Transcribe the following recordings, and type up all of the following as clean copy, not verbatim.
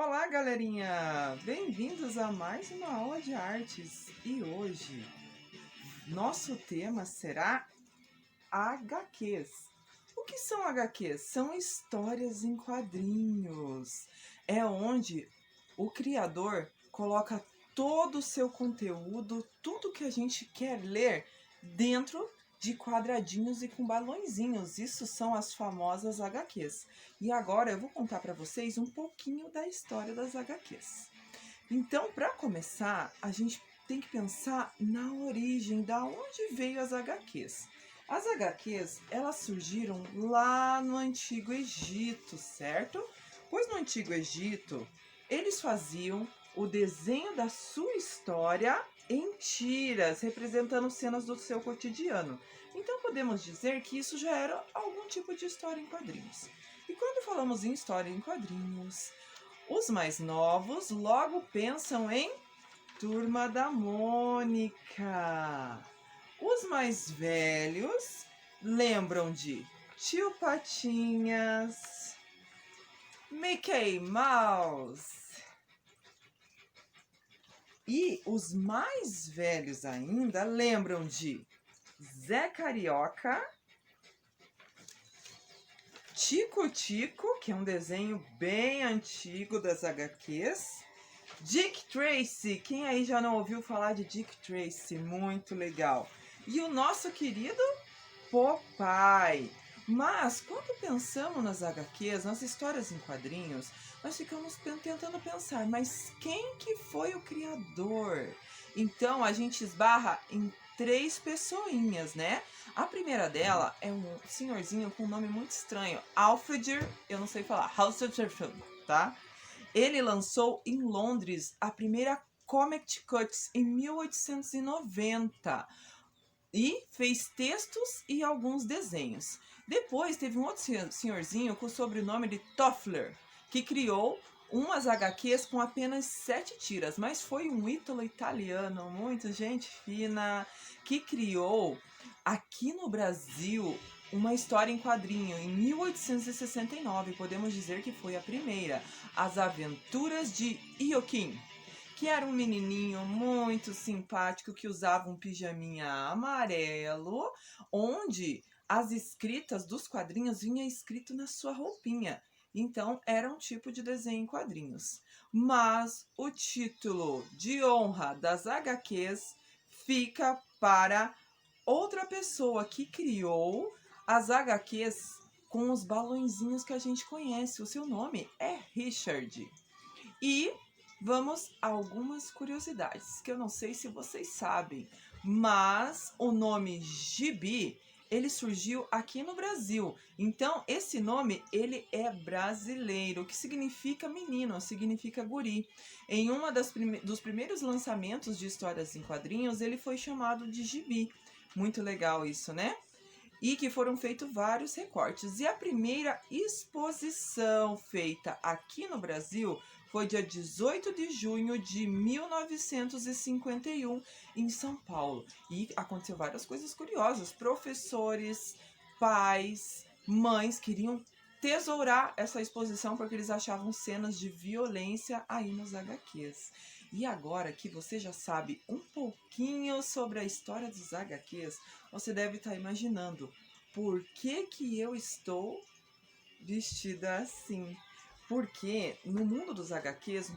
Olá, galerinha! Bem-vindos a mais uma aula de artes. E hoje, nosso tema será HQs. O que são HQs? São histórias em quadrinhos. É onde o criador coloca todo o seu conteúdo, tudo que a gente quer ler, dentro de quadradinhos e com balõezinhos. Isso são as famosas HQs. E agora eu vou contar para vocês um pouquinho da história das HQs. Então, para começar, a gente tem que pensar na origem, da onde veio as HQs. As HQs, elas surgiram lá no Antigo Egito, certo? Pois no Antigo Egito, eles faziam o desenho da sua história em tiras, representando cenas do seu cotidiano. Então podemos dizer que isso já era algum tipo de história em quadrinhos. E quando falamos em história em quadrinhos, os mais novos logo pensam em Turma da Mônica. Os mais velhos lembram de Tio Patinhas, Mickey Mouse. E os mais velhos ainda lembram de Zé Carioca, Tico Tico, que é um desenho bem antigo das HQs, Dick Tracy, quem aí já não ouviu falar de Dick Tracy? Muito legal. E o nosso querido Popeye. Mas quando pensamos nas HQs, nas histórias em quadrinhos, nós ficamos tentando pensar, mas quem que foi o criador? Então a gente esbarra em três pessoinhas, né? A primeira dela é um senhorzinho com um nome muito estranho, Alfred, eu não sei falar, tá? Ele lançou em Londres a primeira Comic Cuts em 1890 e fez textos e alguns desenhos. Depois teve um outro senhorzinho com o sobrenome de Toffler, que criou umas HQs com apenas 7 tiras, mas foi um ítalo-italiano, muito gente fina, que criou aqui no Brasil uma história em quadrinho em 1869, podemos dizer que foi a primeira, As Aventuras de Ioquim, que era um menininho muito simpático que usava um pijaminha amarelo, onde as escritas dos quadrinhos vinha escrito na sua roupinha. Então, era um tipo de desenho em quadrinhos. Mas o título de honra das HQs fica para outra pessoa que criou as HQs com os balõezinhos que a gente conhece. O seu nome é Richard. E vamos a algumas curiosidades, que eu não sei se vocês sabem, mas o nome Gibi, ele surgiu aqui no Brasil. Então, esse nome, ele é brasileiro, que significa menino, significa guri. Em uma dos primeiros lançamentos de histórias em quadrinhos, ele foi chamado de Gibi. Muito legal isso, né? E que foram feitos vários recortes. E a primeira exposição feita aqui no Brasil foi dia 18 de junho de 1951 em São Paulo. E aconteceu várias coisas curiosas. Professores, pais, mães queriam tesourar essa exposição porque eles achavam cenas de violência aí nos HQs. E agora que você já sabe um pouquinho sobre a história dos HQs, você deve estar imaginando por que eu estou vestida assim. Porque no mundo dos HQs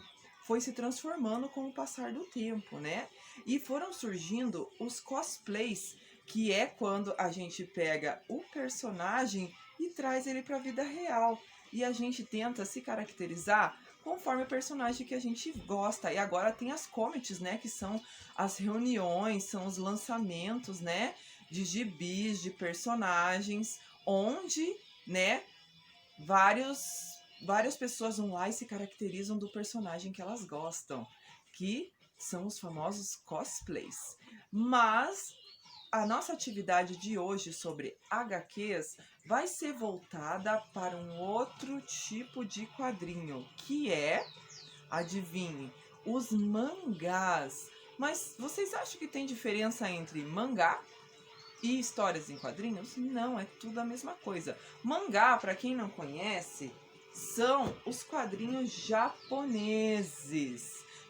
foi se transformando com o passar do tempo, né? E foram surgindo os cosplays, que é quando a gente pega o personagem e traz ele para a vida real. E a gente tenta se caracterizar conforme o personagem que a gente gosta. E agora tem as comics, né? Que são as reuniões, são os lançamentos, né? De gibis, de personagens, onde, né? Várias pessoas vão lá e se caracterizam do personagem que elas gostam, que são os famosos cosplays. Mas a nossa atividade de hoje sobre HQs vai ser voltada para um outro tipo de quadrinho, que é, adivinhe, os mangás. Mas vocês acham que tem diferença entre mangá e histórias em quadrinhos? Não, é tudo a mesma coisa. Mangá, para quem não conhece, são os quadrinhos japoneses,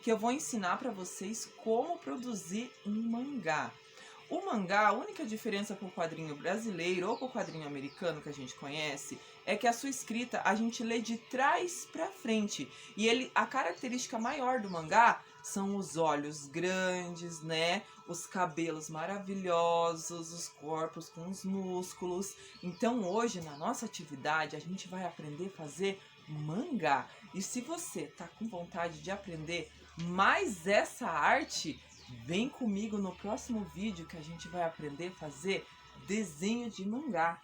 que eu vou ensinar para vocês como produzir um mangá. O mangá, a única diferença para o quadrinho brasileiro ou para o quadrinho americano que a gente conhece, é que a sua escrita a gente lê de trás para frente. E a característica maior do mangá são os olhos grandes, né? Os cabelos maravilhosos, os corpos com os músculos. Então hoje, na nossa atividade, a gente vai aprender a fazer mangá. E se você tá com vontade de aprender mais essa arte, vem comigo no próximo vídeo que a gente vai aprender a fazer desenho de mangá.